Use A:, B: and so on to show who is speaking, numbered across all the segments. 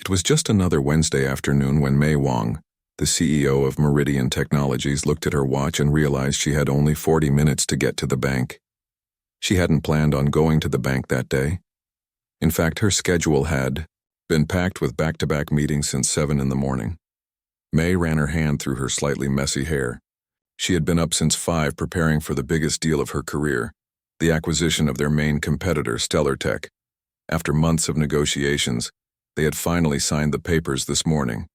A: It was just another Wednesday afternoon when Mei Wang, the CEO of Meridian Technologies, looked at her watch and realized she had only 40 minutes to get to the bank. She hadn't planned on going to the bank that day. In fact, her schedule had been packed with back-to-back meetings since 7 in the morning. Mei ran her hand through her slightly messy hair. She had been up since 5 preparing for the biggest deal of her career, the acquisition of their main competitor, Stellar Tech. After months of negotiations, they had finally signed the papers this morning.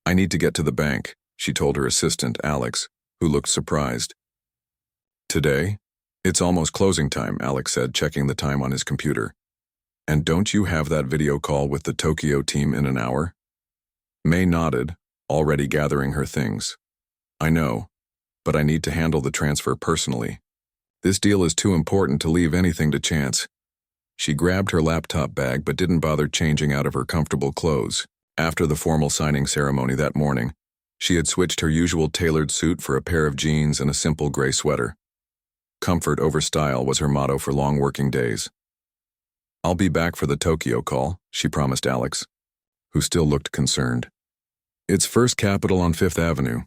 A: "I need to get to the bank," she told her assistant, Alex, who looked surprised. "Today? It's almost closing time," Alex said, checking the time on his computer. "And don't you have that video call with the Tokyo team in an hour?" Mei nodded, already gathering her things. "I know, but I need to handle the transfer personally. This deal is too important to leave anything to chance." She grabbed her laptop bag but didn't bother changing out of her comfortable clothes. After the formal signing ceremony that morning, she had switched her usual tailored suit for a pair of jeans and a simple gray sweater. Comfort over style was her motto for long working days. "I'll be back for the Tokyo call," she promised Alex, who still looked concerned. "It's First Capital on 5th Avenue.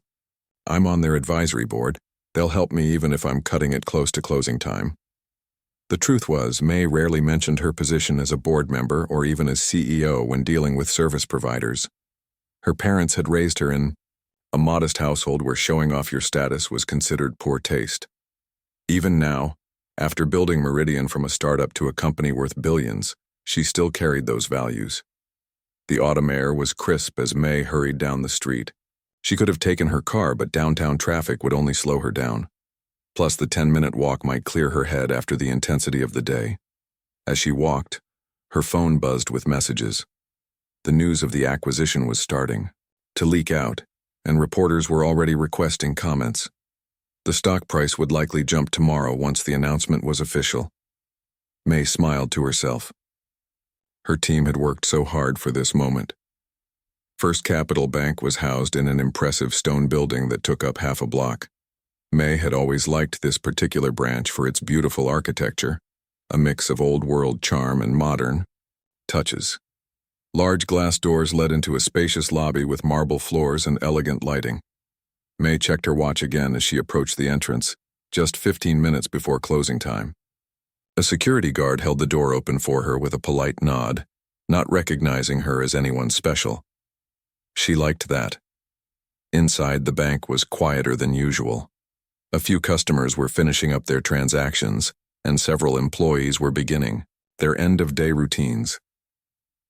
A: I'm on their advisory board. They'll help me even if I'm cutting it close to closing time." The truth was, Mei rarely mentioned her position as a board member or even as CEO when dealing with service providers. Her parents had raised her in a modest household where showing off your status was considered poor taste. Even now, after building Meridian from a startup to a company worth billions, she still carried those values. The autumn air was crisp as Mei hurried down the street. She could have taken her car, but downtown traffic would only slow her down. Plus, the 10-minute walk might clear her head after the intensity of the day. As she walked, her phone buzzed with messages. The news of the acquisition was starting to leak out, and reporters were already requesting comments. The stock price would likely jump tomorrow once the announcement was official. Mei smiled to herself. Her team had worked so hard for this moment. First Capital Bank was housed in an impressive stone building that took up half a block. Mei had always liked this particular branch for its beautiful architecture, a mix of old-world charm and modern touches. Large glass doors led into a spacious lobby with marble floors and elegant lighting. Mei checked her watch again as she approached the entrance, just 15 minutes before closing time. A security guard held the door open for her with a polite nod, not recognizing her as anyone special. She liked that. Inside, the bank was quieter than usual. A few customers were finishing up their transactions, and several employees were beginning their end-of-day routines.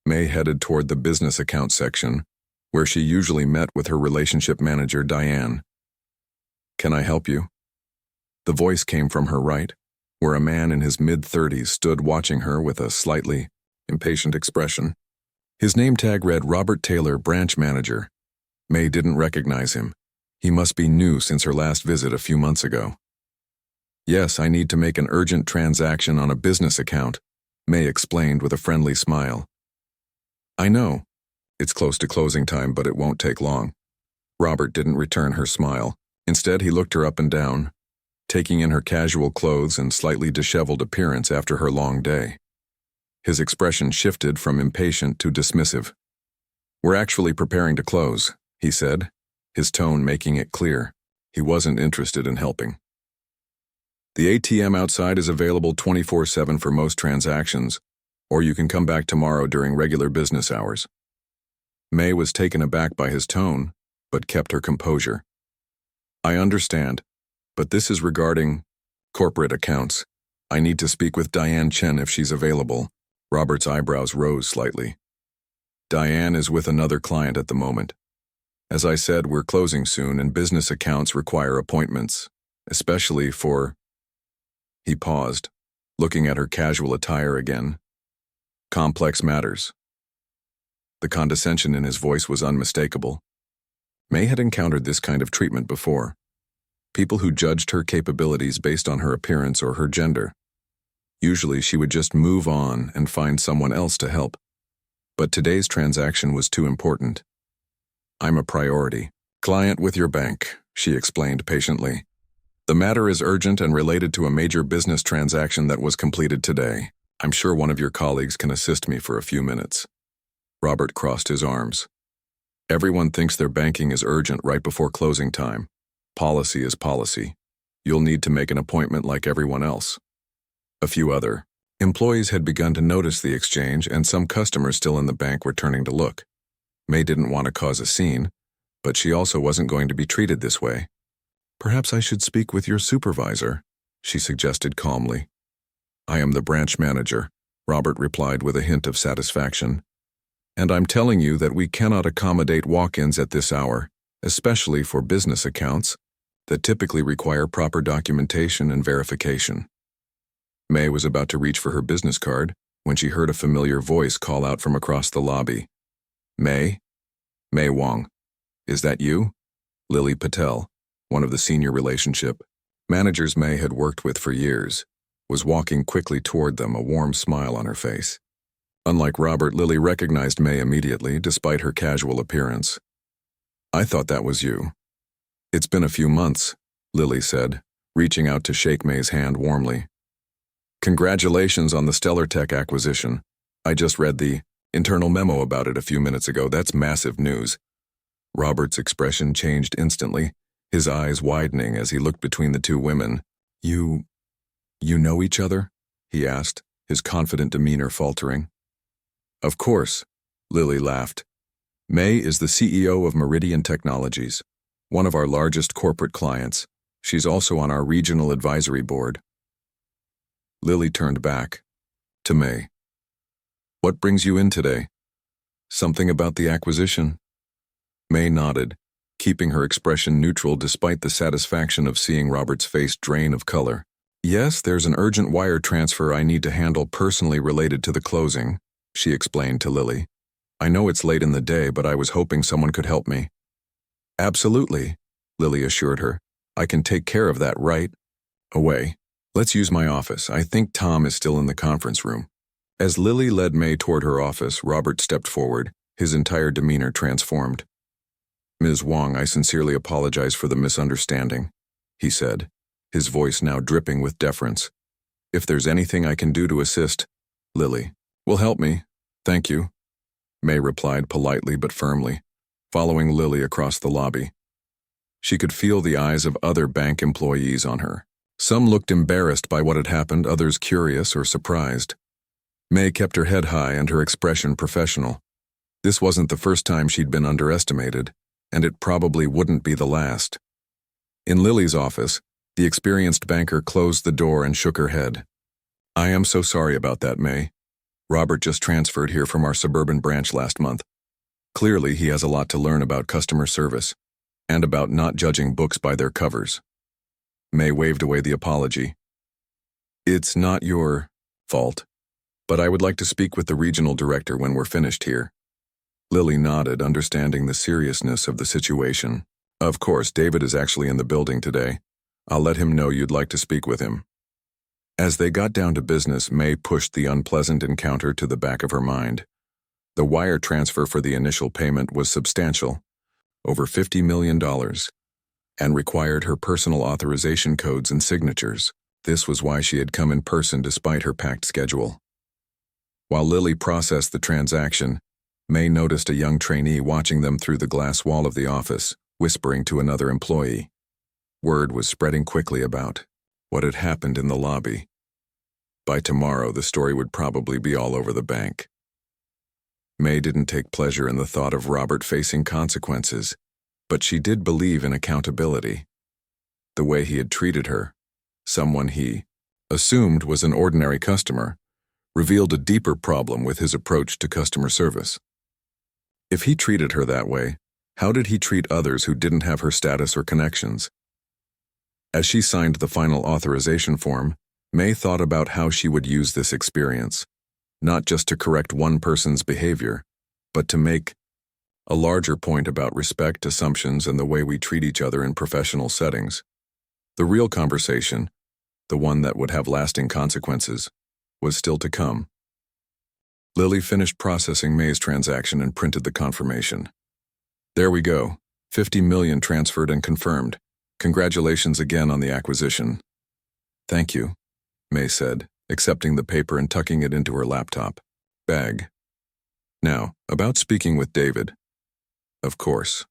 A: Mei headed toward the business account section, where she usually met with her relationship manager, Diane. "Can I help you?" The voice came from her right, where a man in his mid-30s stood watching her with a slightly impatient expression. His name tag read Robert Taylor, branch manager. Mei didn't recognize him. He must be new since her last visit a few months ago. "Yes, I need to make an urgent transaction on a business account," Mei explained with a friendly smile. "I know. It's close to closing time, but it won't take long." Robert didn't return her smile. Instead, he looked her up and down, taking in her casual clothes and slightly disheveled appearance after her long day. His expression shifted from impatient to dismissive. "We're actually preparing to close," he said, his tone making it clear he wasn't interested in helping. "The ATM outside is available 24/7 for most transactions, or you can come back tomorrow during regular business hours." Mei was taken aback by his tone, but kept her composure. "I understand, but this is regarding corporate accounts. I need to speak with Diane Chen if she's available." Robert's eyebrows rose slightly. "Diane is with another client at the moment. As I said, we're closing soon and business accounts require appointments, especially for..." He paused, looking at her casual attire again. "Complex matters." The condescension in his voice was unmistakable. Mei had encountered this kind of treatment before. People who judged her capabilities based on her appearance or her gender. Usually she would just move on and find someone else to help. But today's transaction was too important. "I'm a priority. Client with your bank," she explained patiently. "The matter is urgent and related to a major business transaction that was completed today. I'm sure one of your colleagues can assist me for a few minutes." Robert crossed his arms. Everyone thinks their banking is urgent right before closing time. Policy is policy. You'll need to make an appointment like everyone else. A few other employees had begun to notice the exchange, and some customers still in the bank were turning to look. May didn't want to cause a scene, but she also wasn't going to be treated this way. "Perhaps I should speak with your supervisor," she suggested calmly. "I am the branch manager," Robert replied with a hint of satisfaction. "And I'm telling you that we cannot accommodate walk-ins at this hour, especially for business accounts that typically require proper documentation and verification." May was about to reach for her business card when she heard a familiar voice call out from across the lobby. "May? May Wong. Is that you?" Lily Patel, one of the senior relationship managers May had worked with for years, was walking quickly toward them, a warm smile on her face. Unlike Robert, Lily recognized May immediately, despite her casual appearance. "I thought that was you." "It's been a few months," Lily said, reaching out to shake May's hand warmly. "Congratulations on the Stellar Tech acquisition. I just read the internal memo about it a few minutes ago. That's massive news." Robert's expression changed instantly, his eyes widening as he looked between the two women. You know each other?" he asked, his confident demeanor faltering. "Of course," Lily laughed. "May is the CEO of Meridian Technologies, one of our largest corporate clients. She's also on our regional advisory board." Lily turned back to May. "What brings you in today? Something about the acquisition?" May nodded, keeping her expression neutral despite the satisfaction of seeing Robert's face drain of color. "Yes, there's an urgent wire transfer I need to handle personally related to the closing," she explained to Lily. "I know it's late in the day, but I was hoping someone could help me." "Absolutely," Lily assured her. "I can take care of that right away. Let's use my office. I think Tom is still in the conference room." As Lily led May toward her office, Robert stepped forward, his entire demeanor transformed. "Ms. Wong, I sincerely apologize for the misunderstanding," he said, his voice now dripping with deference. "If there's anything I can do to assist, Lily will help me. Thank you," May replied politely but firmly, following Lily across the lobby. She could feel the eyes of other bank employees on her. Some looked embarrassed by what had happened, others curious or surprised. May kept her head high and her expression professional. This wasn't the first time she'd been underestimated, and it probably wouldn't be the last. In Lily's office, the experienced banker closed the door and shook her head. "I am so sorry about that, May. Robert just transferred here from our suburban branch last month. Clearly, he has a lot to learn about customer service and about not judging books by their covers." May waved away the apology. "It's not your fault, but I would like to speak with the regional director when we're finished here." Lily nodded, understanding the seriousness of the situation. "Of course, David is actually in the building today. I'll let him know you'd like to speak with him." As they got down to business, May pushed the unpleasant encounter to the back of her mind. The wire transfer for the initial payment was substantial, over $50 million, and required her personal authorization codes and signatures. This was why she had come in person despite her packed schedule. While Lily processed the transaction, May noticed a young trainee watching them through the glass wall of the office, whispering to another employee. Word was spreading quickly about what had happened in the lobby. By tomorrow, the story would probably be all over the bank. May didn't take pleasure in the thought of Robert facing consequences, but she did believe in accountability. The way he had treated her, someone he assumed was an ordinary customer, revealed a deeper problem with his approach to customer service. If he treated her that way, how did he treat others who didn't have her status or connections? As she signed the final authorization form, May thought about how she would use this experience, not just to correct one person's behavior, but to make a larger point about respect, assumptions, and the way we treat each other in professional settings. The real conversation, the one that would have lasting consequences, was still to come. Lily finished processing May's transaction and printed the confirmation. "There we go. $50 million transferred and confirmed. Congratulations again on the acquisition." "Thank you," May said, accepting the paper and tucking it into her laptop bag. Now, about speaking with David. Of course.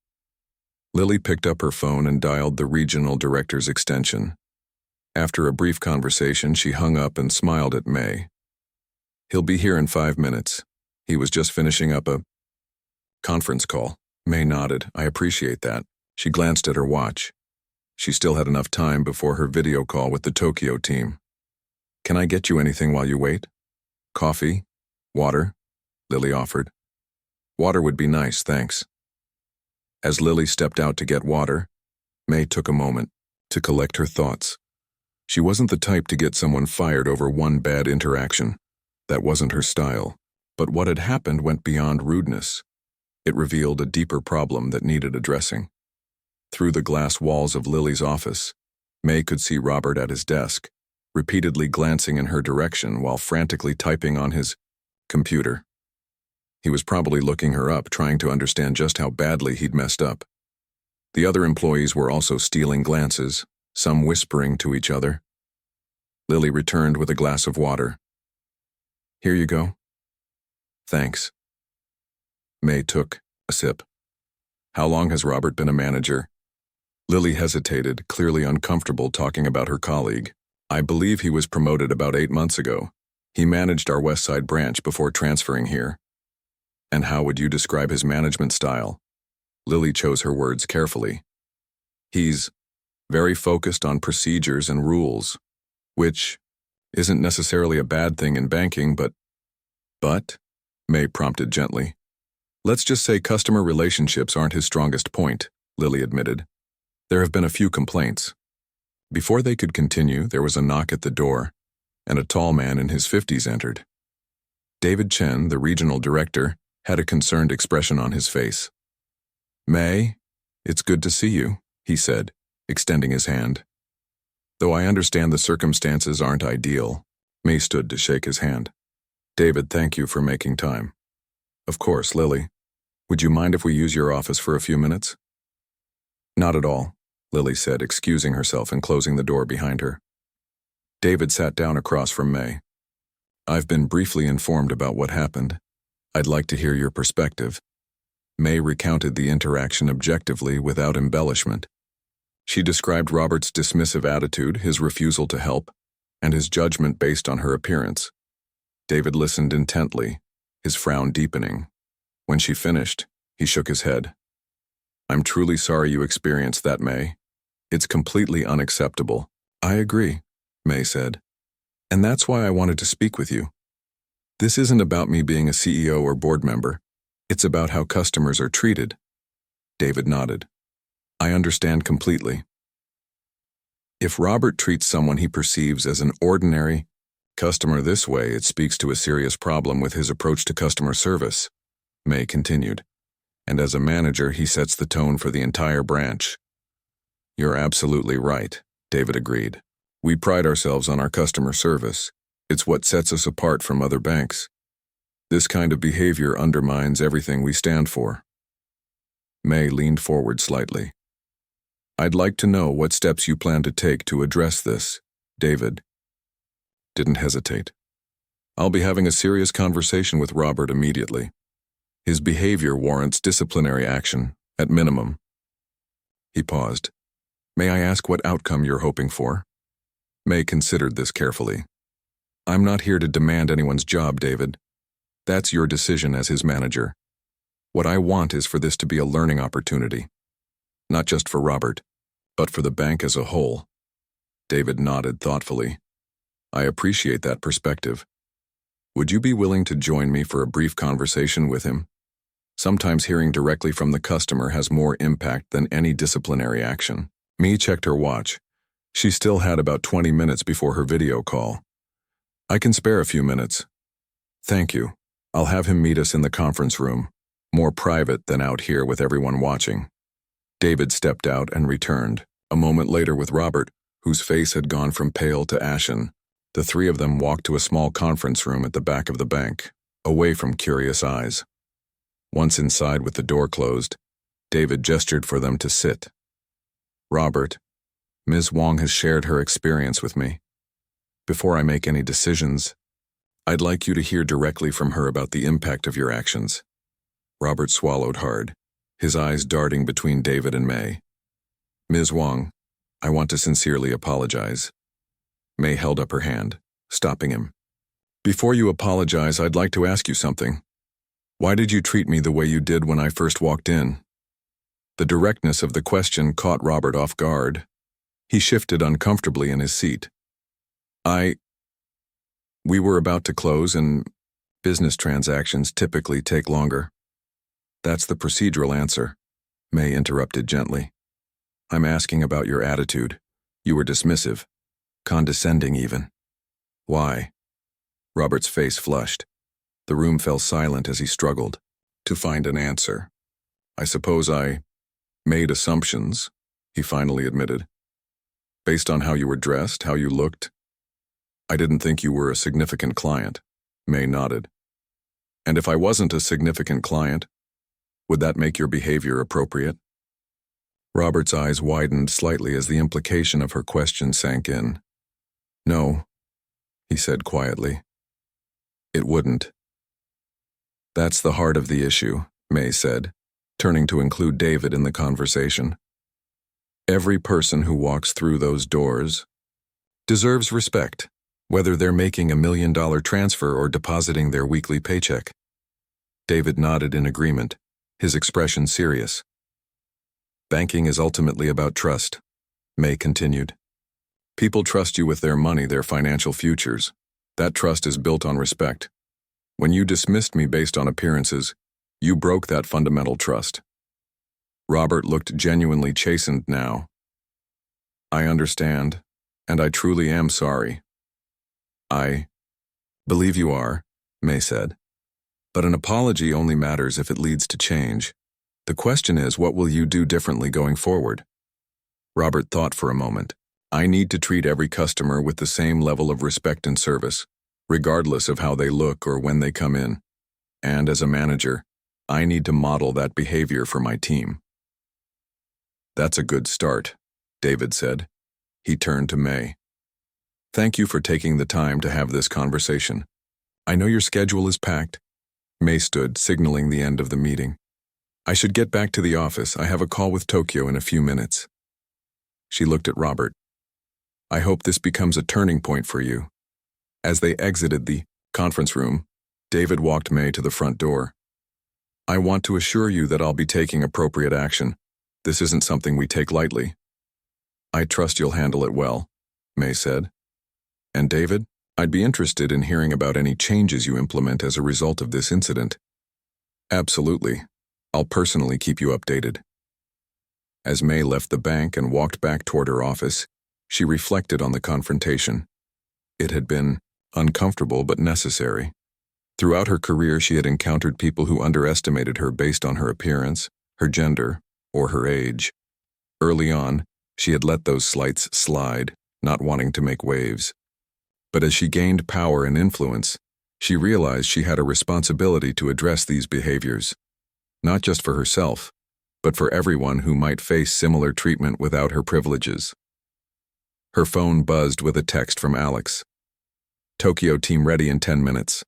A: Lily picked up her phone and dialed the regional director's extension. After a brief conversation, she hung up and smiled at May. He'll be here in 5 minutes. He was just finishing up a conference call. May nodded. I appreciate that. She glanced at her watch. She still had enough time before her video call with the Tokyo team. Can I get you anything while you wait? Coffee? Water? Lily offered. Water would be nice, thanks. As Lily stepped out to get water, May took a moment to collect her thoughts. She wasn't the type to get someone fired over one bad interaction. That wasn't her style. But what had happened went beyond rudeness. It revealed a deeper problem that needed addressing. Through the glass walls of Lily's office, May could see Robert at his desk, repeatedly glancing in her direction while frantically typing on his computer. He was probably looking her up, trying to understand just how badly he'd messed up. The other employees were also stealing glances, some whispering to each other. Lily returned with a glass of water. Here you go. Thanks. May took a sip. How long has Robert been a manager? Lily hesitated, clearly uncomfortable talking about her colleague. I believe he was promoted about 8 months ago. He managed our West Side branch before transferring here. And how would you describe his management style? Lily chose her words carefully. He's very focused on procedures and rules, which isn't necessarily a bad thing in banking, but, May prompted gently. Let's just say customer relationships aren't his strongest point, Lily admitted. There have been a few complaints. Before they could continue, there was a knock at the door, and a tall man in his 50s entered. David Chen, the regional director, had a concerned expression on his face. May, it's good to see you, he said, extending his hand. Though I understand the circumstances aren't ideal, May stood to shake his hand. David, thank you for making time. Of course, Lily. Would you mind if we use your office for a few minutes? Not at all, Lily said, excusing herself and closing the door behind her. David sat down across from May. I've been briefly informed about what happened. I'd like to hear your perspective. May recounted the interaction objectively without embellishment. She described Robert's dismissive attitude, his refusal to help, and his judgment based on her appearance. David listened intently, his frown deepening. When she finished, he shook his head. I'm truly sorry you experienced that, May. It's completely unacceptable. I agree, May said. And that's why I wanted to speak with you. This isn't about me being a CEO or board member. It's about how customers are treated. David nodded. I understand completely. If Robert treats someone he perceives as an ordinary customer this way, it speaks to a serious problem with his approach to customer service, May continued. And as a manager, he sets the tone for the entire branch. You're absolutely right, David agreed. We pride ourselves on our customer service. It's what sets us apart from other banks. This kind of behavior undermines everything we stand for. May leaned forward slightly. I'd like to know what steps you plan to take to address this, David. Didn't hesitate. I'll be having a serious conversation with Robert immediately. His behavior warrants disciplinary action, at minimum. He paused. May I ask what outcome you're hoping for? May considered this carefully. I'm not here to demand anyone's job, David. That's your decision as his manager. What I want is for this to be a learning opportunity. Not just for Robert, but for the bank as a whole. David nodded thoughtfully. I appreciate that perspective. Would you be willing to join me for a brief conversation with him? Sometimes hearing directly from the customer has more impact than any disciplinary action. May checked her watch. She still had about 20 minutes before her video call. I can spare a few minutes. Thank you. I'll have him meet us in the conference room, more private than out here with everyone watching. David stepped out and returned, a moment later with Robert, whose face had gone from pale to ashen. The three of them walked to a small conference room at the back of the bank, away from curious eyes. Once inside with the door closed, David gestured for them to sit. Robert, Ms. Wong has shared her experience with me. Before I make any decisions, I'd like you to hear directly from her about the impact of your actions. Robert swallowed hard, his eyes darting between David and May. Ms. Wong, I want to sincerely apologize. May held up her hand, stopping him. Before you apologize, I'd like to ask you something. Why did you treat me the way you did when I first walked in? The directness of the question caught Robert off guard. He shifted uncomfortably in his seat. We were about to close, and business transactions typically take longer. That's the procedural answer, May interrupted gently. I'm asking about your attitude. You were dismissive, condescending even. Why? Robert's face flushed. The room fell silent as he struggled to find an answer. I suppose I made assumptions, he finally admitted. Based on how you were dressed, how you looked. I didn't think you were a significant client, May nodded. And if I wasn't a significant client, would that make your behavior appropriate? Robert's eyes widened slightly as the implication of her question sank in. No, he said quietly. It wouldn't. That's the heart of the issue, May said, turning to include David in the conversation. Every person who walks through those doors deserves respect, whether they're making $1 million transfer or depositing their weekly paycheck. David nodded in agreement, his expression serious. Banking is ultimately about trust, May continued. People trust you with their money, their financial futures. That trust is built on respect. When you dismissed me based on appearances, you broke that fundamental trust. Robert looked genuinely chastened now. I understand, and I truly am sorry. I believe you are, May said. But an apology only matters if it leads to change. The question is, what will you do differently going forward? Robert thought for a moment. I need to treat every customer with the same level of respect and service, regardless of how they look or when they come in. And as a manager, I need to model that behavior for my team. That's a good start, David said. He turned to May. Thank you for taking the time to have this conversation. I know your schedule is packed. May stood, signaling the end of the meeting. I should get back to the office. I have a call with Tokyo in a few minutes. She looked at Robert. I hope this becomes a turning point for you. As they exited the conference room, David walked May to the front door. I want to assure you that I'll be taking appropriate action. This isn't something we take lightly. I trust you'll handle it well, May said. And David, I'd be interested in hearing about any changes you implement as a result of this incident. Absolutely. I'll personally keep you updated. As May left the bank and walked back toward her office, she reflected on the confrontation. It had been uncomfortable but necessary. Throughout her career, she had encountered people who underestimated her based on her appearance, her gender, or her age. Early on, she had let those slights slide, not wanting to make waves. But as she gained power and influence, she realized she had a responsibility to address these behaviors, not just for herself, but for everyone who might face similar treatment without her privileges. Her phone buzzed with a text from Alex. Tokyo team ready in 10 minutes.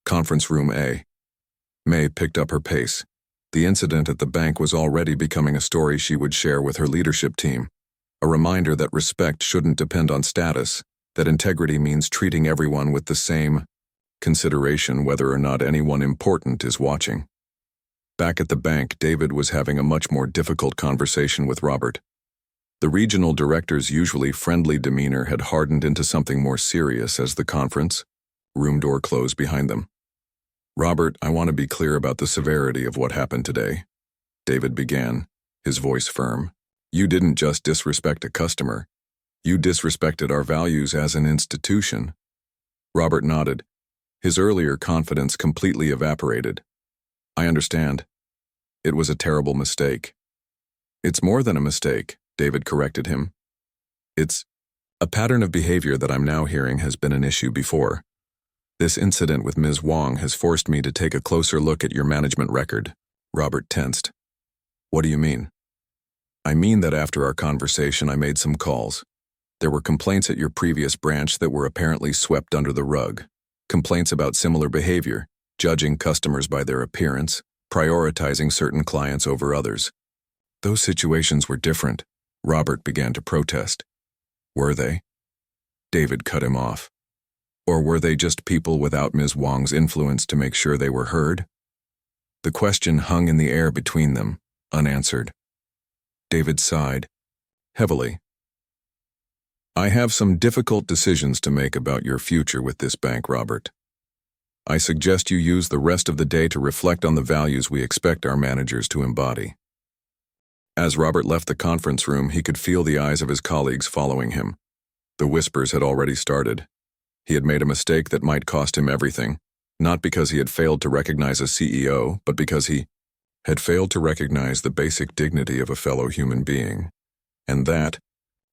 A: Conference room A. May picked up her pace. The incident at the bank was already becoming a story she would share with her leadership team, a reminder that respect shouldn't depend on status, that integrity means treating everyone with the same consideration whether or not anyone important is watching. Back at the bank, David was having a much more difficult conversation with Robert. The regional director's usually friendly demeanor had hardened into something more serious as the conference room door closed behind them. Robert, I want to be clear about the severity of what happened today. David began, his voice firm. You didn't just disrespect a customer. You disrespected our values as an institution. Robert nodded. His earlier confidence completely evaporated. I understand. It was a terrible mistake. It's more than a mistake, David corrected him. It's a pattern of behavior that I'm now hearing has been an issue before. This incident with Ms. Wong has forced me to take a closer look at your management record. Robert tensed. What do you mean? I mean that after our conversation, I made some calls. There were complaints at your previous branch that were apparently swept under the rug. complaints about similar behavior, judging customers by their appearance, prioritizing certain clients over others. Those situations were different. Robert began to protest. Were they? David cut him off. Or were they just people without Ms. Wong's influence to make sure they were heard? The question hung in the air between them, unanswered. David sighed, heavily. I have some difficult decisions to make about your future with this bank, Robert. I suggest you use the rest of the day to reflect on the values we expect our managers to embody. As Robert left the conference room, he could feel the eyes of his colleagues following him. The whispers had already started. He had made a mistake that might cost him everything, not because he had failed to recognize a CEO, but because he had failed to recognize the basic dignity of a fellow human being. And that,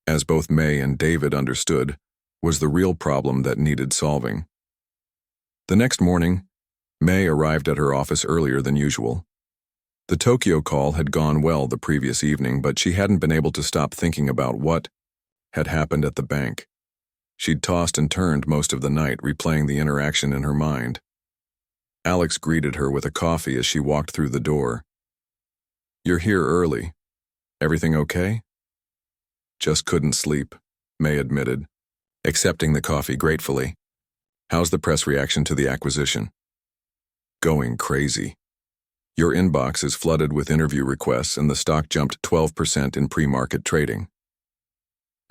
A: as both May and David understood, was the real problem that needed solving. The next morning, May arrived at her office earlier than usual. The Tokyo call had gone well the previous evening, but she hadn't been able to stop thinking about what had happened at the bank. She'd tossed and turned most of the night, replaying the interaction in her mind. Alex greeted her with a coffee as she walked through the door. You're here early. Everything okay? Just couldn't sleep, May admitted, accepting the coffee gratefully. How's the press reaction to the acquisition? Going crazy. Your inbox is flooded with interview requests and the stock jumped 12% in pre-market trading.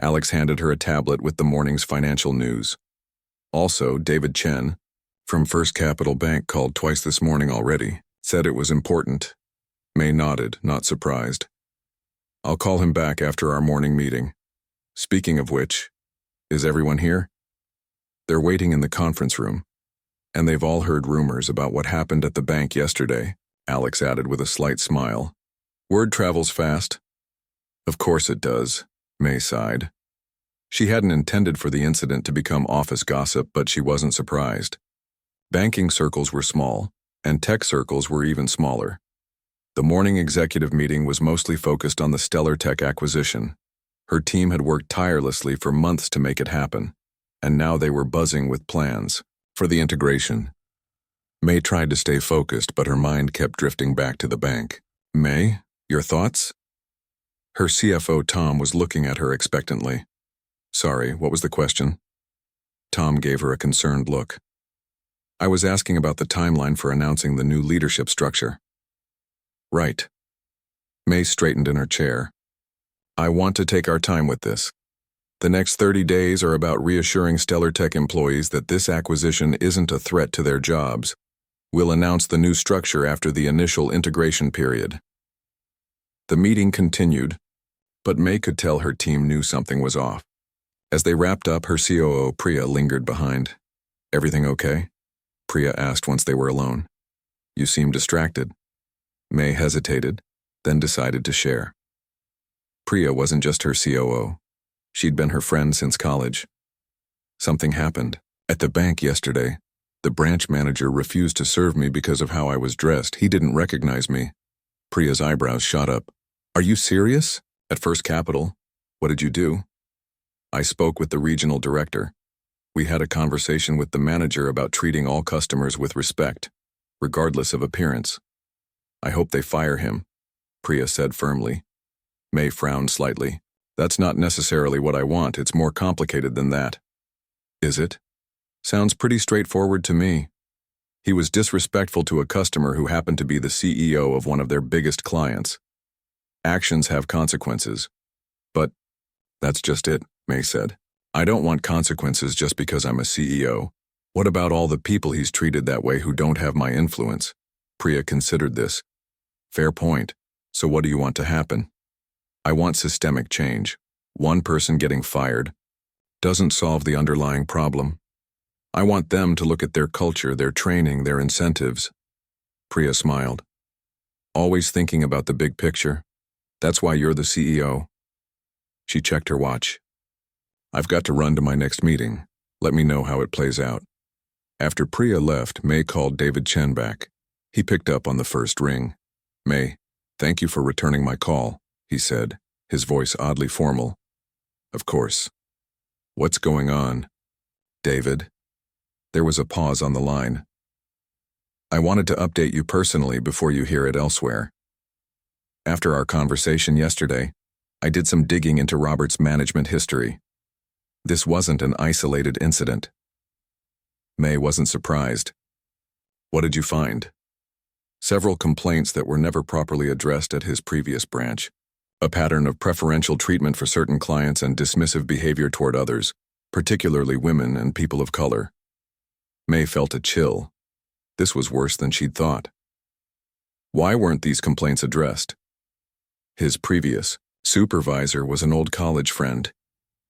A: Alex handed her a tablet with the morning's financial news. Also, David Chen, from First Capital Bank, called twice this morning already, said it was important. May nodded, not surprised. I'll call him back after our morning meeting. Speaking of which, is everyone here? They're waiting in the conference room, and they've all heard rumors about what happened at the bank yesterday, Alex added with a slight smile. Word travels fast. Of course it does, May sighed. She hadn't intended for the incident to become office gossip, but she wasn't surprised. Banking circles were small, and tech circles were even smaller. The morning executive meeting was mostly focused on the Stellar Tech acquisition. Her team had worked tirelessly for months to make it happen, and now they were buzzing with plans for the integration. May tried to stay focused, but her mind kept drifting back to the bank. May, your thoughts? Her CFO, Tom, was looking at her expectantly. Sorry, what was the question? Tom gave her a concerned look. I was asking about the timeline for announcing the new leadership structure. Right. May straightened in her chair. I want to take our time with this. The next 30 days are about reassuring Stellar Tech employees that this acquisition isn't a threat to their jobs. We'll announce the new structure after the initial integration period. The meeting continued, but May could tell her team knew something was off. As they wrapped up, her COO, Priya, lingered behind. Everything okay? Priya asked once they were alone. You seem distracted. May hesitated, then decided to share. Priya wasn't just her COO. She'd been her friend since college. Something happened. At the bank yesterday, the branch manager refused to serve me because of how I was dressed. He didn't recognize me. Priya's eyebrows shot up. Are you serious? At First Capital? What did you do? I spoke with the regional director. We had a conversation with the manager about treating all customers with respect, regardless of appearance. I hope they fire him, Priya said firmly. May frowned slightly. That's not necessarily what I want. It's more complicated than that. Is it? Sounds pretty straightforward to me. He was disrespectful to a customer who happened to be the CEO of one of their biggest clients. Actions have consequences. But that's just it, May said. I don't want consequences just because I'm a CEO. What about all the people he's treated that way who don't have my influence? Priya considered this. Fair point. So what do you want to happen? I want systemic change. One person getting fired doesn't solve the underlying problem. I want them to look at their culture, their training, their incentives. Priya smiled. Always thinking about the big picture. That's why you're the CEO. She checked her watch. I've got to run to my next meeting. Let me know how it plays out. After Priya left, May called David Chen back. He picked up on the first ring. May, thank you for returning my call, he said, his voice oddly formal. Of course. What's going on? David? There was a pause on the line. I wanted to update you personally before you hear it elsewhere. After our conversation yesterday, I did some digging into Robert's management history. This wasn't an isolated incident. May wasn't surprised. What did you find? Several complaints that were never properly addressed at his previous branch. A pattern of preferential treatment for certain clients and dismissive behavior toward others, particularly women and people of color. May felt a chill. This was worse than she'd thought. Why weren't these complaints addressed? His previous supervisor was an old college friend.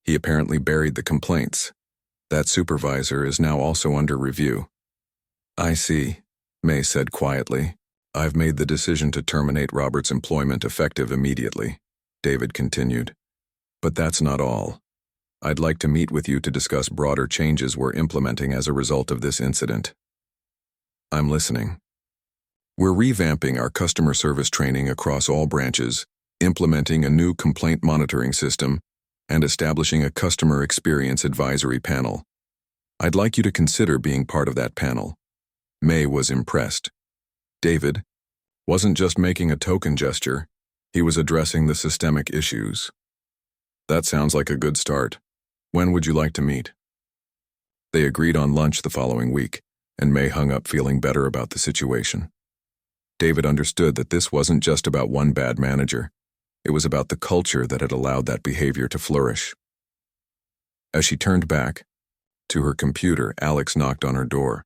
A: He apparently buried the complaints. That supervisor is now also under review. I see, May said quietly. I've made the decision to terminate Robert's employment effective immediately, David continued. But that's not all. I'd like to meet with you to discuss broader changes we're implementing as a result of this incident. I'm listening. We're revamping our customer service training across all branches, implementing a new complaint monitoring system, and establishing a customer experience advisory panel. I'd like you to consider being part of that panel. May was impressed. David wasn't just making a token gesture, he was addressing the systemic issues. That sounds like a good start. When would you like to meet? They agreed on lunch the following week, and May hung up feeling better about the situation. David understood that this wasn't just about one bad manager. It was about the culture that had allowed that behavior to flourish. As she turned back to her computer, Alex knocked on her door.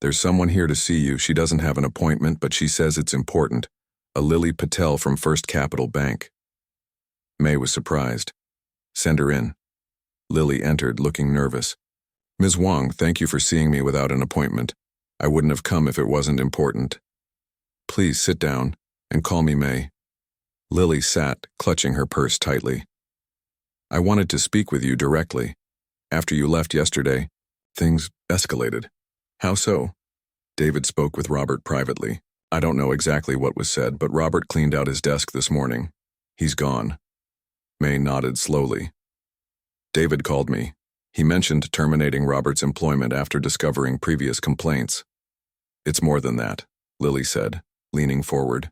A: There's someone here to see you. She doesn't have an appointment, but she says it's important. A Lily Patel from First Capital Bank. May was surprised. Send her in. Lily entered, looking nervous. Ms. Wong, thank you for seeing me without an appointment. I wouldn't have come if it wasn't important. Please sit down and call me May. Lily sat, clutching her purse tightly. I wanted to speak with you directly. After you left yesterday, things escalated. How so? David spoke with Robert privately. I don't know exactly what was said, but Robert cleaned out his desk this morning. He's gone. May nodded slowly. David called me. He mentioned terminating Robert's employment after discovering previous complaints. It's more than that, Lily said, leaning forward.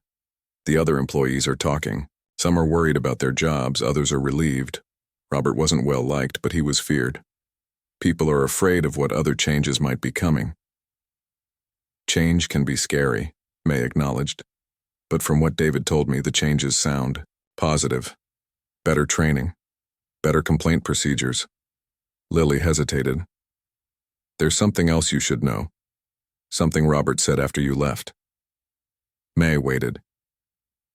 A: The other employees are talking. Some are worried about their jobs, others are relieved. Robert wasn't well liked, but he was feared. People are afraid of what other changes might be coming. Change can be scary, May acknowledged. But from what David told me, the changes sound positive. Better training. Better complaint procedures. Lily hesitated. There's something else you should know. Something Robert said after you left. May waited.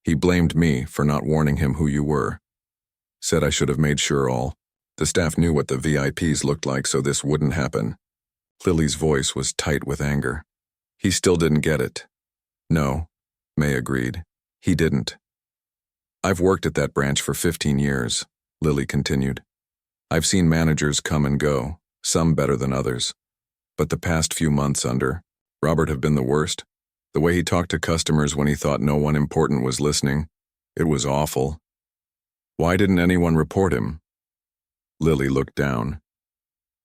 A: He blamed me for not warning him who you were. Said I should have made sure all the staff knew what the VIPs looked like so this wouldn't happen. Lily's voice was tight with anger. He still didn't get it. No, May agreed. He didn't. I've worked at that branch for 15 years, Lily continued. I've seen managers come and go, some better than others. But the past few months under Robert have been the worst. The way he talked to customers when he thought no one important was listening, it was awful. Why didn't anyone report him? Lily looked down.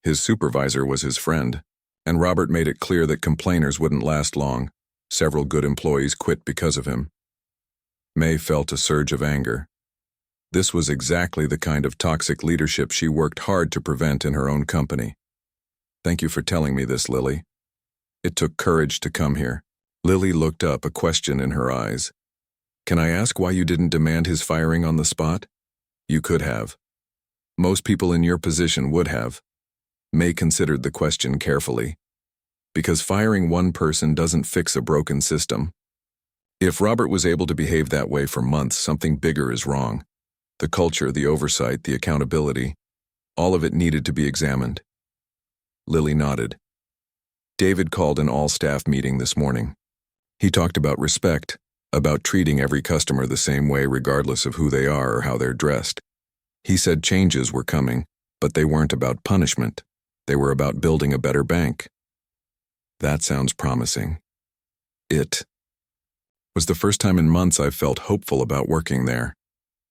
A: His supervisor was his friend, and Robert made it clear that complainers wouldn't last long. Several good employees quit because of him. May felt a surge of anger. This was exactly the kind of toxic leadership she worked hard to prevent in her own company. Thank you for telling me this, Lily. It took courage to come here. Lily looked up, a question in her eyes. Can I ask why you didn't demand his firing on the spot? You could have. Most people in your position would have. May considered the question carefully. Because firing one person doesn't fix a broken system. If Robert was able to behave that way for months, something bigger is wrong. The culture, the oversight, the accountability, all of it needed to be examined. Lily nodded. David called an all-staff meeting this morning. He talked about respect, about treating every customer the same way regardless of who they are or how they're dressed. He said changes were coming, but they weren't about punishment. They were about building a better bank. That sounds promising. It was the first time in months I've felt hopeful about working there,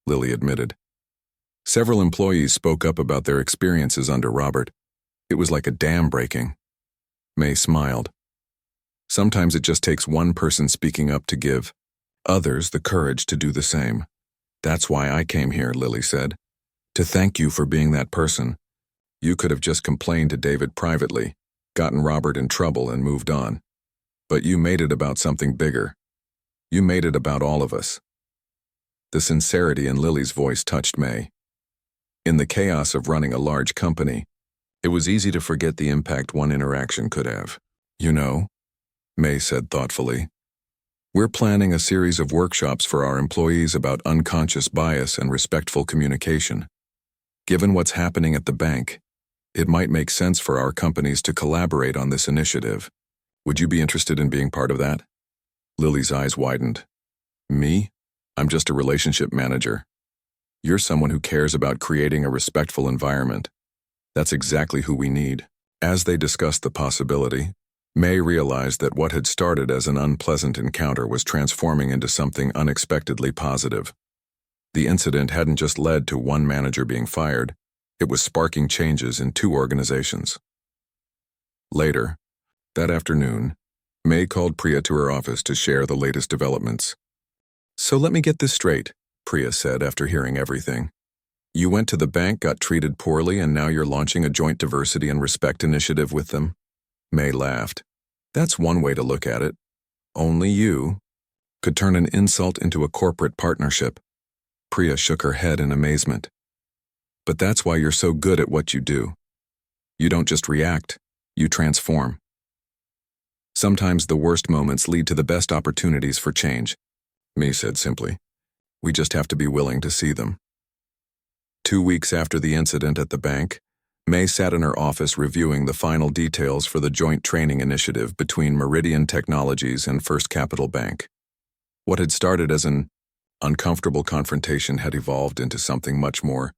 A: Lily admitted. Several employees spoke up about their experiences under Robert. It was like a dam breaking. May smiled. Sometimes it just takes one person speaking up to give others the courage to do the same. That's why I came here, Lily said. To thank you for being that person. You could have just complained to David privately, gotten Robert in trouble and moved on. But you made it about something bigger. You made it about all of us. The sincerity in Lily's voice touched May. In the chaos of running a large company, it was easy to forget the impact one interaction could have. You know, May said thoughtfully, we're planning a series of workshops for our employees about unconscious bias and respectful communication. Given what's happening at the bank, it might make sense for our companies to collaborate on this initiative. Would you be interested in being part of that? Lily's eyes widened. Me? I'm just a relationship manager. You're someone who cares about creating a respectful environment. That's exactly who we need. As they discussed the possibility, May realized that what had started as an unpleasant encounter was transforming into something unexpectedly positive. The incident hadn't just led to one manager being fired, it was sparking changes in 2 organizations. Later, that afternoon, May called Priya to her office to share the latest developments. So let me get this straight, Priya said after hearing everything. You went to the bank, got treated poorly, and now you're launching a joint diversity and respect initiative with them? May laughed. That's one way to look at it. Only you could turn an insult into a corporate partnership. Priya shook her head in amazement. But that's why you're so good at what you do. You don't just react, you transform. Sometimes the worst moments lead to the best opportunities for change, May said simply. We just have to be willing to see them. 2 weeks after the incident at the bank, May sat in her office reviewing the final details for the joint training initiative between Meridian Technologies and First Capital Bank. What had started as an uncomfortable confrontation had evolved into something much more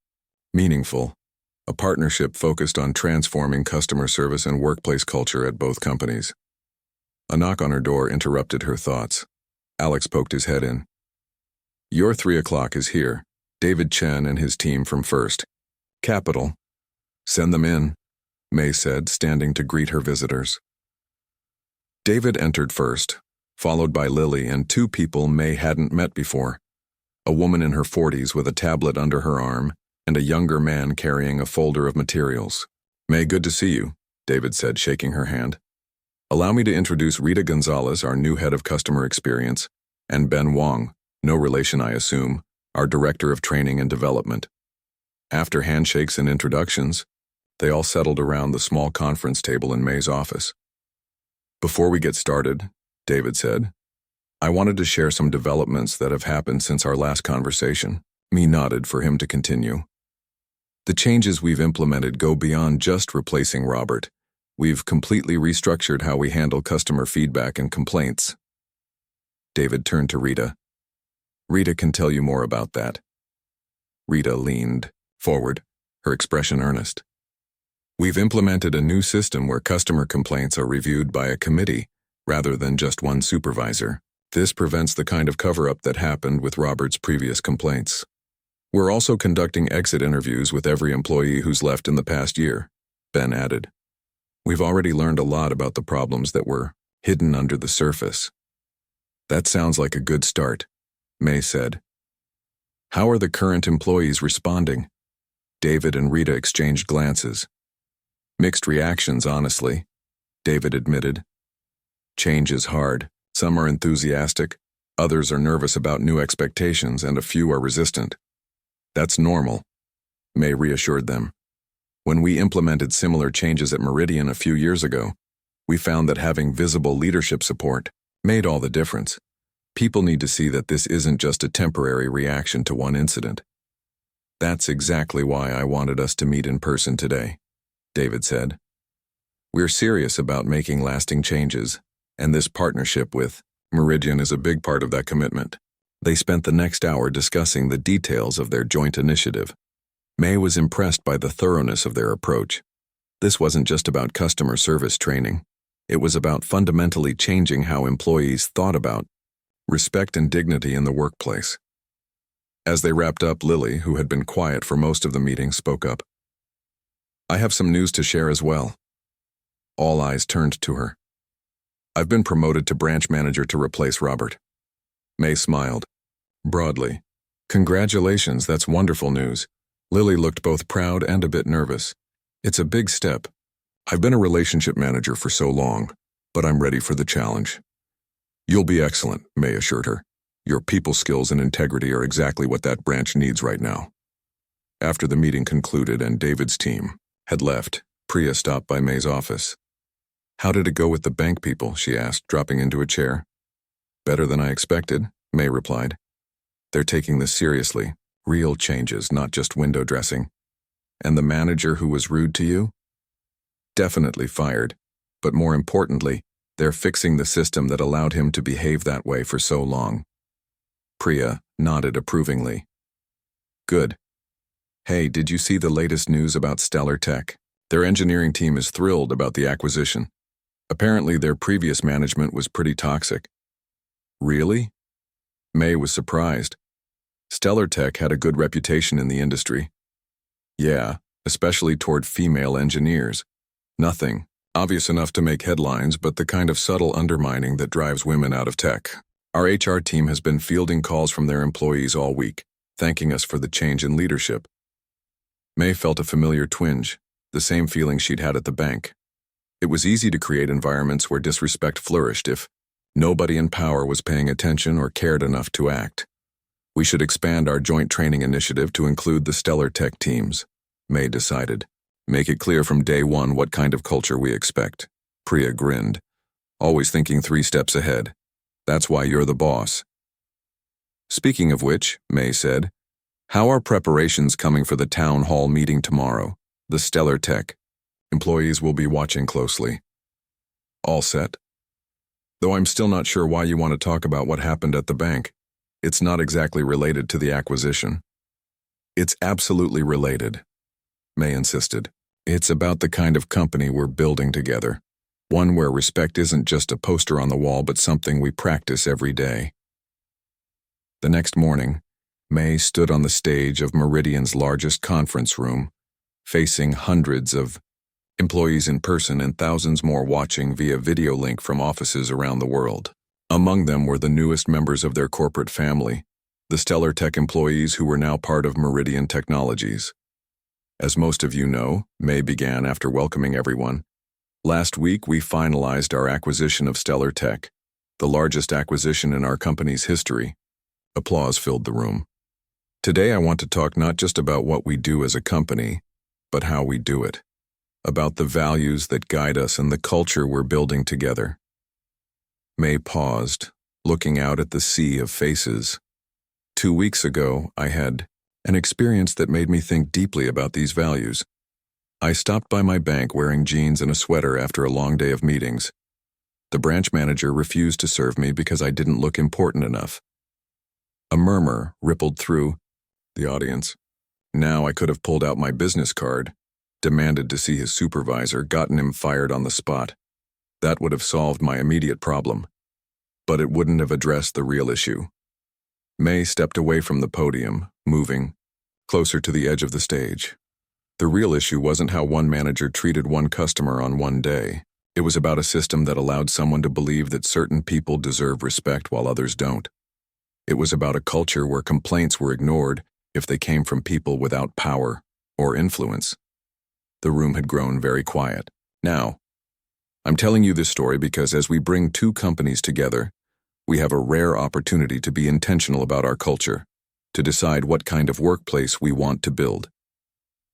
A: meaningful, a partnership focused on transforming customer service and workplace culture at both companies. A knock on her door interrupted her thoughts. Alex poked his head in. Your 3 o'clock is here. David Chen and his team from First Capital. Send them in, May said, standing to greet her visitors. David entered first, followed by Lily and 2 people May hadn't met before. A woman in her 40s with a tablet under her arm and a younger man carrying a folder of materials. May, good to see you, David said, shaking her hand. Allow me to introduce Rita Gonzalez, our new head of customer experience, and Ben Wong, no relation I assume, our director of training and development. After handshakes and introductions, they all settled around the small conference table in May's office. Before we get started, David said, I wanted to share some developments that have happened since our last conversation. May nodded for him to continue. The changes we've implemented go beyond just replacing Robert. We've completely restructured how we handle customer feedback and complaints. David turned to Rita. Rita can tell you more about that. Rita leaned forward, her expression earnest. We've implemented a new system where customer complaints are reviewed by a committee rather than just one supervisor. This prevents the kind of cover-up that happened with Robert's previous complaints. We're also conducting exit interviews with every employee who's left in the past year, Ben added. We've already learned a lot about the problems that were hidden under the surface. That sounds like a good start, May said. How are the current employees responding? David and Rita exchanged glances. Mixed reactions, honestly, David admitted. Change is hard. Some are enthusiastic, others are nervous about new expectations, and a few are resistant. That's normal, May reassured them. When we implemented similar changes at Meridian a few years ago, we found that having visible leadership support made all the difference. People need to see that this isn't just a temporary reaction to one incident. That's exactly why I wanted us to meet in person today, David said. We're serious about making lasting changes, and this partnership with Meridian is a big part of that commitment. They spent the next hour discussing the details of their joint initiative. May was impressed by the thoroughness of their approach. This wasn't just about customer service training. It was about fundamentally changing how employees thought about respect and dignity in the workplace. As they wrapped up, Lily, who had been quiet for most of the meeting, spoke up. I have some news to share as well. All eyes turned to her. "I've been promoted to branch manager to replace Robert." May smiled broadly. "Congratulations, that's wonderful news." Lily looked both proud and a bit nervous. "It's a big step. I've been a relationship manager for so long, but I'm ready for the challenge." "You'll be excellent," May assured her. "Your people skills and integrity are exactly what that branch needs right now." After the meeting concluded and David's team had left, Priya stopped by May's office. "How did it go with the bank people?" she asked, dropping into a chair. "Better than I expected," May replied. "They're taking this seriously. Real changes, not just window dressing." "And the manager who was rude to you?" "Definitely fired. But more importantly, they're fixing the system that allowed him to behave that way for so long." Priya nodded approvingly. "Good. Hey, did you see the latest news about Stellar Tech? Their engineering team is thrilled about the acquisition. Apparently their previous management was pretty toxic." "Really?" May was surprised. Stellar Tech had a good reputation in the industry. "Yeah, especially toward female engineers. Nothing obvious enough to make headlines, but the kind of subtle undermining that drives women out of tech. Our HR team has been fielding calls from their employees all week, thanking us for the change in leadership." May felt a familiar twinge, the same feeling she'd had at the bank. It was easy to create environments where disrespect flourished if nobody in power was paying attention or cared enough to act. "We should expand our joint training initiative to include the Stellar Tech teams," May decided. "Make it clear from day one what kind of culture we expect." Priya grinned. "Always thinking 3 steps ahead. That's why you're the boss." "Speaking of which," May said, "how are preparations coming for the town hall meeting tomorrow? The Stellar Tech. Employees will be watching closely." "All set. Though I'm still not sure why you want to talk about what happened at the bank. It's not exactly related to the acquisition." "It's absolutely related," May insisted. "It's about the kind of company we're building together. One where respect isn't just a poster on the wall but something we practice every day." The next morning, May stood on the stage of Meridian's largest conference room, facing hundreds of employees in person and thousands more watching via video link from offices around the world. Among them were the newest members of their corporate family, the Stellar Tech employees who were now part of Meridian Technologies. As most of you know, May began after welcoming everyone. "Last week we finalized our acquisition of Stellar Tech, the largest acquisition in our company's history." Applause filled the room. "Today I want to talk not just about what we do as a company, but how we do it. About the values that guide us and the culture we're building together." May paused, looking out at the sea of faces. 2 weeks ago, I had an experience that made me think deeply about these values. I stopped by my bank wearing jeans and a sweater after a long day of meetings. The branch manager refused to serve me because I didn't look important enough. A murmur rippled through the audience. Now I could have pulled out my business card, demanded to see his supervisor, gotten him fired on the spot. That would have solved my immediate problem. But it wouldn't have addressed the real issue. May stepped away from the podium, moving closer to the edge of the stage. The real issue wasn't how one manager treated one customer on one day. It was about a system that allowed someone to believe that certain people deserve respect while others don't. It was about a culture where complaints were ignored if they came from people without power or influence. The room had grown very quiet. Now, I'm telling you this story because as we bring 2 companies together, we have a rare opportunity to be intentional about our culture, to decide what kind of workplace we want to build.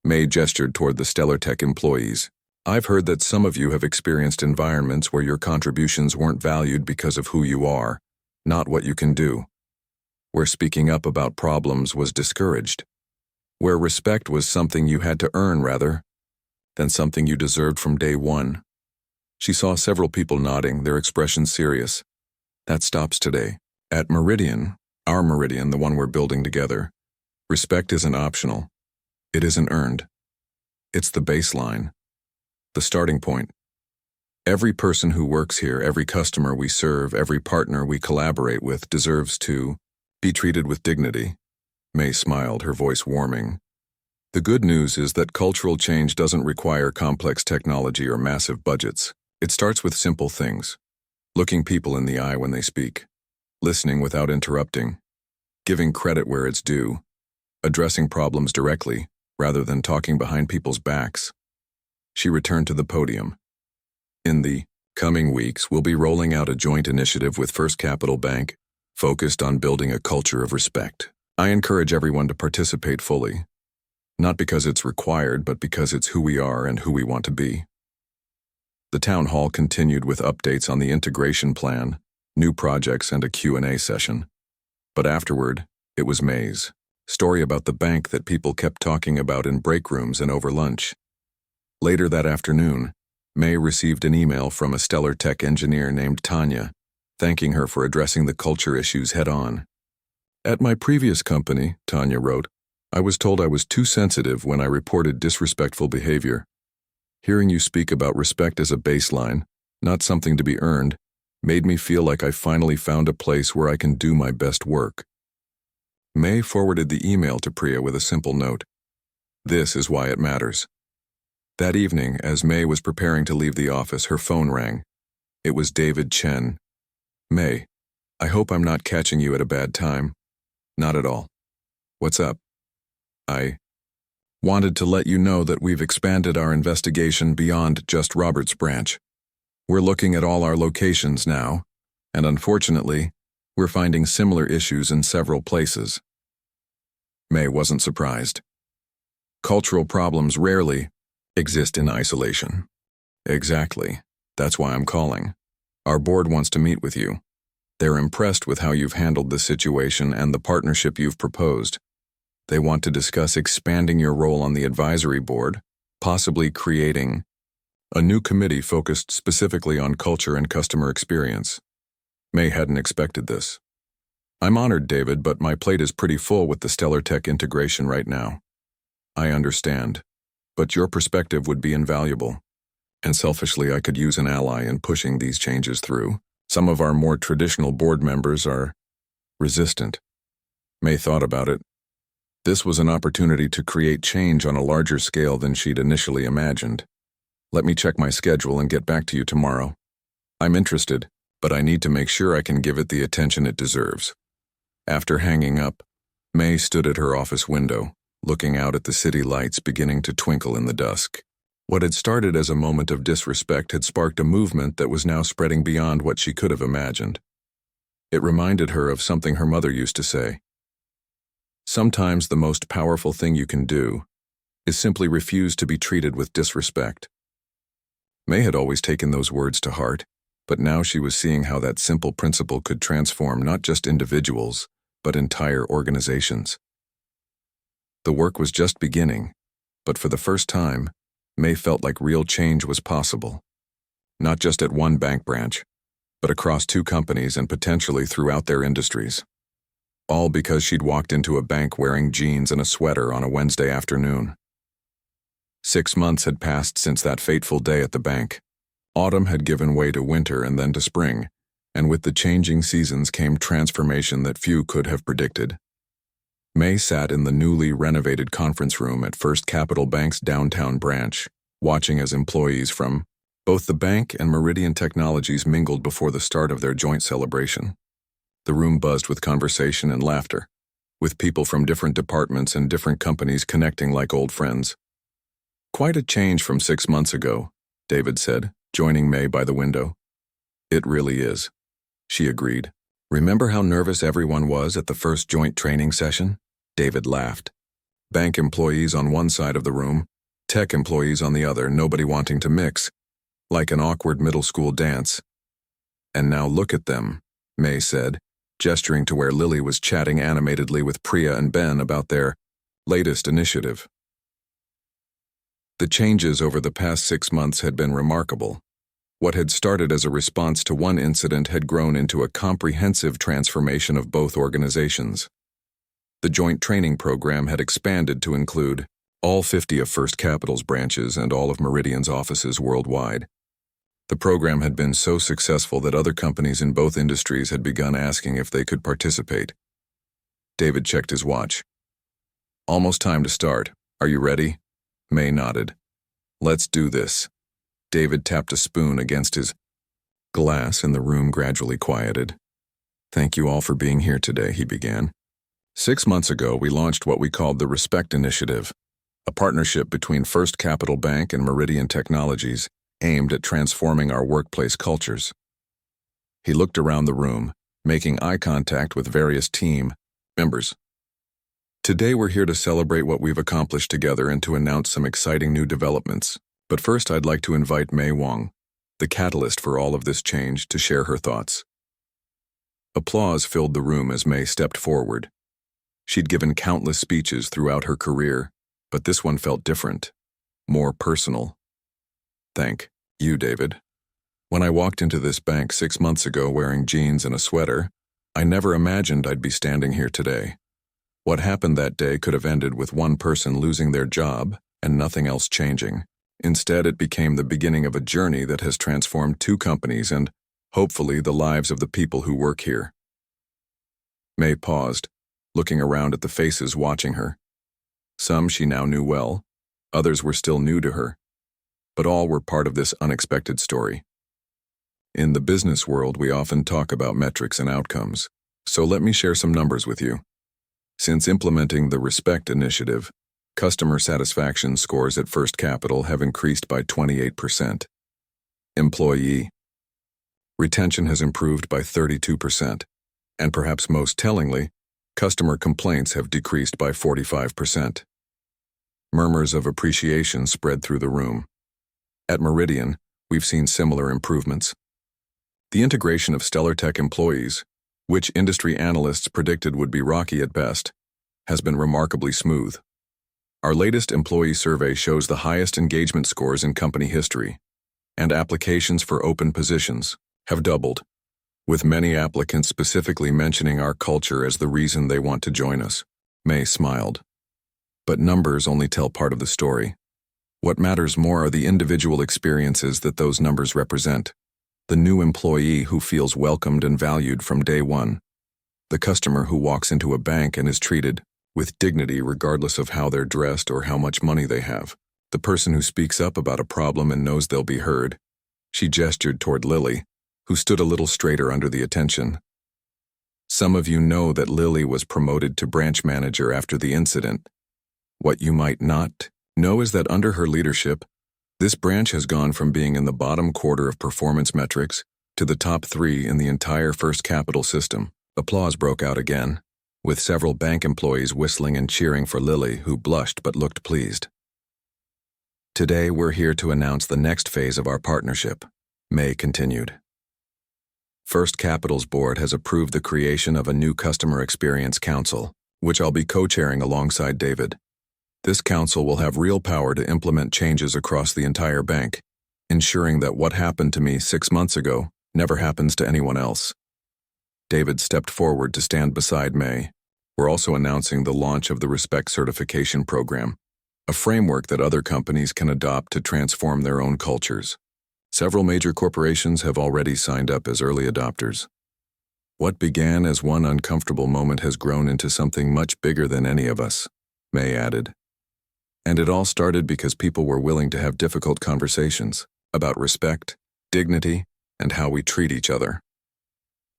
A: May gestured toward the Stellar Tech employees. "I've heard that some of you have experienced environments where your contributions weren't valued because of who you are, not what you can do. Where speaking up about problems was discouraged. Where respect was something you had to earn rather than something you deserved from day one." She saw several people nodding, their expressions serious. "That stops today. At Meridian, our Meridian, the one we're building together, respect isn't optional. It isn't earned. It's the baseline, the starting point. Every person who works here, every customer we serve, every partner we collaborate with deserves to be treated with dignity." May smiled, her voice warming. The good news is that cultural change doesn't require complex technology or massive budgets. It starts with simple things: looking people in the eye when they speak, listening without interrupting, giving credit where it's due, addressing problems directly rather than talking behind people's backs. She returned to the podium. In the coming weeks, we'll be rolling out a joint initiative with First Capital Bank focused on building a culture of respect. I encourage everyone to participate fully, not because it's required, but because it's who we are and who we want to be. The town hall continued with updates on the integration plan, new projects, and a Q&A session. But afterward, it was May's story about the bank that people kept talking about in break rooms and over lunch. Later that afternoon, May received an email from a stellar tech engineer named Tanya, thanking her for addressing the culture issues head-on. "At my previous company," Tanya wrote, "I was told I was too sensitive when I reported disrespectful behavior. Hearing you speak about respect as a baseline, not something to be earned, made me feel like I finally found a place where I can do my best work." May forwarded the email to Priya with a simple note: "This is why it matters." That evening, as May was preparing to leave the office, her phone rang. It was David Chen. "May, I hope I'm not catching you at a bad time." "Not at all. What's up?" "I wanted to let you know that we've expanded our investigation beyond just Robert's branch. We're looking at all our locations now, and unfortunately, we're finding similar issues in several places." May wasn't surprised. Cultural problems rarely exist in isolation. "Exactly. That's why I'm calling. Our board wants to meet with you. They're impressed with how you've handled the situation and the partnership you've proposed. They want to discuss expanding your role on the advisory board, possibly creating a new committee focused specifically on culture and customer experience." May hadn't expected this. "I'm honored, David, but my plate is pretty full with the stellar tech integration right now." "I understand, but your perspective would be invaluable. And selfishly, I could use an ally in pushing these changes through. Some of our more traditional board members are resistant." May thought about it. This was an opportunity to create change on a larger scale than she'd initially imagined. "Let me check my schedule and get back to you tomorrow. I'm interested, but I need to make sure I can give it the attention it deserves." After hanging up, May stood at her office window, looking out at the city lights beginning to twinkle in the dusk. What had started as a moment of disrespect had sparked a movement that was now spreading beyond what she could have imagined. It reminded her of something her mother used to say: "Sometimes the most powerful thing you can do is simply refuse to be treated with disrespect." May had always taken those words to heart, but now she was seeing how that simple principle could transform not just individuals, but entire organizations. The work was just beginning, but for the first time, May felt like real change was possible. Not just at one bank branch, but across two companies and potentially throughout their industries. All because she'd walked into a bank wearing jeans and a sweater on a Wednesday afternoon. 6 months had passed since that fateful day at the bank. Autumn had given way to winter and then to spring, and with the changing seasons came transformation that few could have predicted. May sat in the newly renovated conference room at First Capital Bank's downtown branch, watching as employees from both the bank and Meridian Technologies mingled before the start of their joint celebration. The room buzzed with conversation and laughter, with people from different departments and different companies connecting like old friends. "Quite a change from 6 months ago," David said, joining May by the window. "It really is," she agreed. "Remember how nervous everyone was at the first joint training session?" David laughed. Bank employees on one side of the room, tech employees on the other, nobody wanting to mix, like an awkward middle school dance. "And now look at them," May said, gesturing to where Lily was chatting animatedly with Priya and Ben about their latest initiative. The changes over the past 6 months had been remarkable. What had started as a response to one incident had grown into a comprehensive transformation of both organizations. The joint training program had expanded to include all 50 of First Capital's branches and all of Meridian's offices worldwide. The program had been so successful that other companies in both industries had begun asking if they could participate. David checked his watch. "Almost time to start," Are you ready? May nodded. Let's do this. David tapped a spoon against his glass and the room gradually quieted. Thank you all for being here today, he began. 6 months ago, we launched what we called the Respect Initiative, a partnership between First Capital Bank and Meridian Technologies aimed at transforming our workplace cultures. He looked around the room, making eye contact with various team members. Today we're here to celebrate what we've accomplished together and to announce some exciting new developments. But first I'd like to invite May Wong, the catalyst for all of this change, to share her thoughts. Applause filled the room as May stepped forward. She'd given countless speeches throughout her career, but this one felt different, more personal. Thank you, David. When I walked into this bank 6 months ago wearing jeans and a sweater, I never imagined I'd be standing here today. What happened that day could have ended with one person losing their job and nothing else changing. Instead, it became the beginning of a journey that has transformed 2 companies and, hopefully, the lives of the people who work here. May paused, looking around at the faces watching her. Some she now knew well, others were still new to her, but all were part of this unexpected story. In the business world, we often talk about metrics and outcomes, so let me share some numbers with you. Since implementing the Respect Initiative, customer satisfaction scores at First Capital have increased by 28%. Employee retention has improved by 32%, and perhaps most tellingly, customer complaints have decreased by 45%. Murmurs of appreciation spread through the room. At Meridian, we've seen similar improvements. The integration of Stellar Tech employees, which industry analysts predicted would be rocky at best, has been remarkably smooth. Our latest employee survey shows the highest engagement scores in company history, and applications for open positions have doubled, with many applicants specifically mentioning our culture as the reason they want to join us. May smiled. But numbers only tell part of the story. What matters more are the individual experiences that those numbers represent. The new employee who feels welcomed and valued from day one. The customer who walks into a bank and is treated with dignity regardless of how they're dressed or how much money they have. The person who speaks up about a problem and knows they'll be heard. She gestured toward Lily, who stood a little straighter under the attention. Some of you know that Lily was promoted to branch manager after the incident. What you might not know is that under her leadership, this branch has gone from being in the bottom quarter of performance metrics to the top 3 in the entire First Capital system. Applause broke out again, with several bank employees whistling and cheering for Lily, who blushed but looked pleased. Today, we're here to announce the next phase of our partnership, May continued. First Capital's board has approved the creation of a new Customer Experience Council, which I'll be co-chairing alongside David. This council will have real power to implement changes across the entire bank, ensuring that what happened to me 6 months ago never happens to anyone else. David stepped forward to stand beside May. We're also announcing the launch of the Respect Certification Program, a framework that other companies can adopt to transform their own cultures. Several major corporations have already signed up as early adopters. What began as one uncomfortable moment has grown into something much bigger than any of us, May added. And it all started because people were willing to have difficult conversations about respect, dignity, and how we treat each other.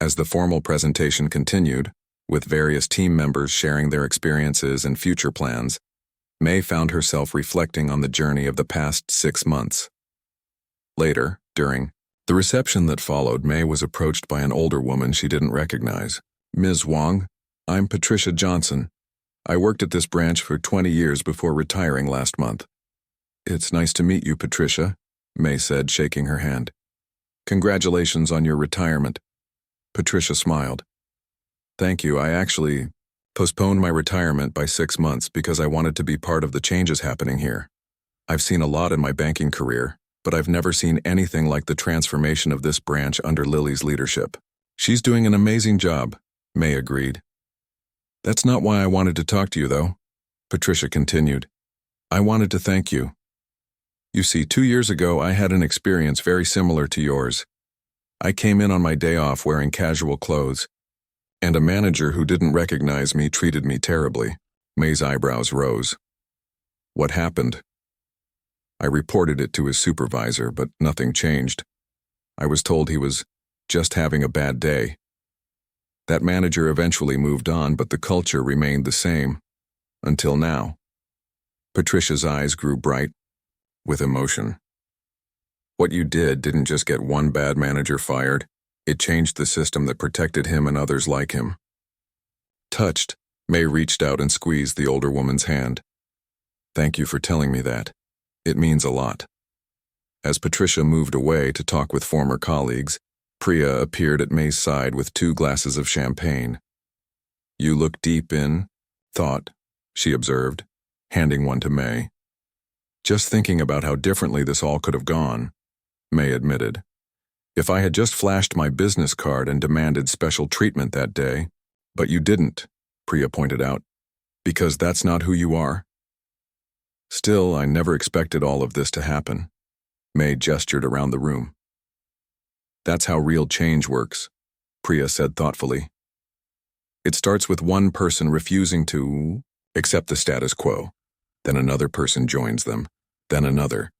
A: As the formal presentation continued, with various team members sharing their experiences and future plans, May found herself reflecting on the journey of the past 6 months. Later, during the reception that followed, May was approached by an older woman she didn't recognize. Ms. Wong, I'm Patricia Johnson. I worked at this branch for 20 years before retiring last month. It's nice to meet you, Patricia, May said, shaking her hand. Congratulations on your retirement. Patricia smiled. Thank you. I actually postponed my retirement by 6 months because I wanted to be part of the changes happening here. I've seen a lot in my banking career, but I've never seen anything like the transformation of this branch under Lily's leadership. She's doing an amazing job, May agreed. That's not why I wanted to talk to you, though, Patricia continued. I wanted to thank you. You see, 2 years ago, I had an experience very similar to yours. I came in on my day off wearing casual clothes, and a manager who didn't recognize me treated me terribly. May's eyebrows rose. What happened? I reported it to his supervisor, but nothing changed. I was told he was just having a bad day. That manager eventually moved on, but the culture remained the same. Until now. Patricia's eyes grew bright with emotion. What you didn't just get one bad manager fired, it changed the system that protected him and others like him. Touched, May reached out and squeezed the older woman's hand. Thank you for telling me that. It means a lot. As Patricia moved away to talk with former colleagues, Priya appeared at May's side with 2 glasses of champagne. You look deep in thought, she observed, handing one to May. Just thinking about how differently this all could have gone, May admitted. If I had just flashed my business card and demanded special treatment that day, but you didn't, Priya pointed out, because that's not who you are. Still, I never expected all of this to happen. May gestured around the room. That's how real change works, Priya said thoughtfully. It starts with one person refusing to accept the status quo. Then another person joins them, then another.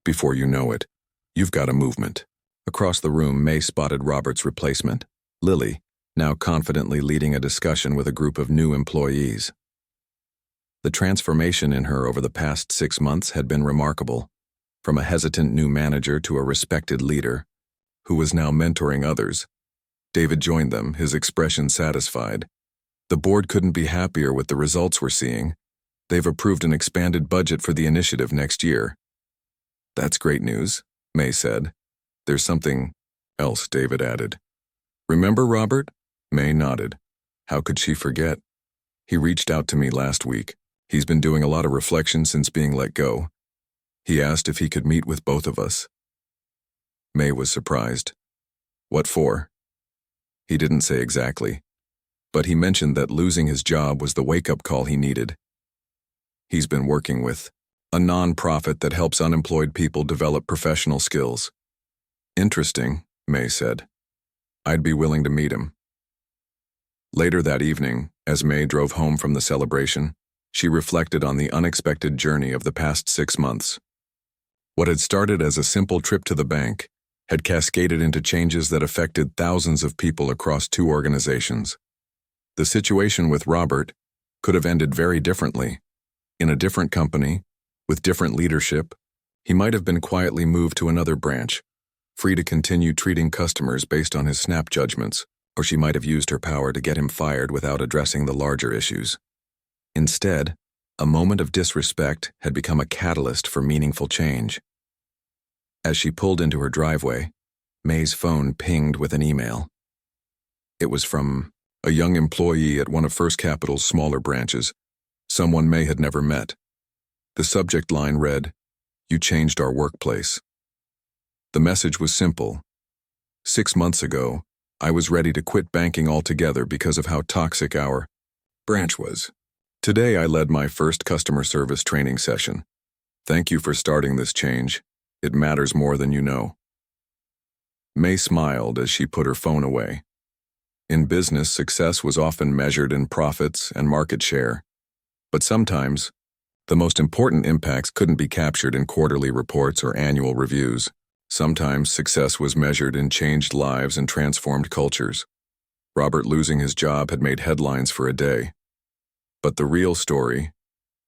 A: Before you know it, you've got a movement. Across the room, May spotted Robert's replacement, Lily, now confidently leading a discussion with a group of new employees. The transformation in her over the past 6 months had been remarkable, from a hesitant new manager to a respected leader, who was now mentoring others. David joined them, his expression satisfied. The board couldn't be happier with the results we're seeing. They've approved an expanded budget for the initiative next year. That's great news, May said. There's something else, David added. Remember Robert? May nodded. How could she forget? He reached out to me last week. He's been doing a lot of reflection since being let go. He asked if he could meet with both of us. May was surprised. What for? He didn't say exactly, but he mentioned that losing his job was the wake-up call he needed. He's been working with a non-profit that helps unemployed people develop professional skills. Interesting, May said. I'd be willing to meet him. Later that evening, as May drove home from the celebration, she reflected on the unexpected journey of the past 6 months. What had started as a simple trip to the bank had cascaded into changes that affected thousands of people across 2 organizations. The situation with Robert could have ended very differently. In a different company, with different leadership, he might have been quietly moved to another branch, free to continue treating customers based on his snap judgments, or she might have used her power to get him fired without addressing the larger issues. Instead, a moment of disrespect had become a catalyst for meaningful change. As she pulled into her driveway, May's phone pinged with an email. It was from a young employee at one of First Capital's smaller branches, someone May had never met. The subject line read, "You changed our workplace." The message was simple. 6 months ago, I was ready to quit banking altogether because of how toxic our branch was. Today I led my first customer service training session. Thank you for starting this change. It matters more than you know. May smiled as she put her phone away. In business, success was often measured in profits and market share. But sometimes, the most important impacts couldn't be captured in quarterly reports or annual reviews. Sometimes success was measured in changed lives and transformed cultures. Robert losing his job had made headlines for a day. But the real story,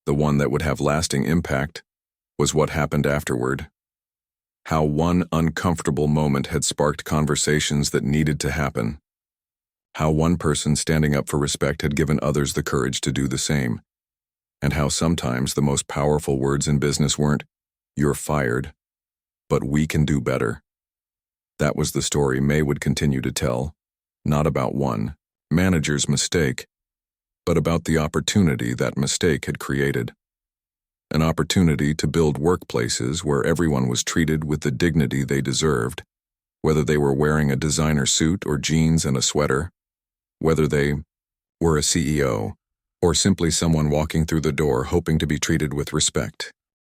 A: the one that would have lasting impact, was what happened afterward. How one uncomfortable moment had sparked conversations that needed to happen. How one person standing up for respect had given others the courage to do the same. And how sometimes the most powerful words in business weren't, "You're fired," but "We can do better." That was the story May would continue to tell, not about one manager's mistake, but about the opportunity that mistake had created. An opportunity to build workplaces where everyone was treated with the dignity they deserved, whether they were wearing a designer suit or jeans and a sweater, whether they were a CEO or simply someone walking through the door hoping to be treated with respect.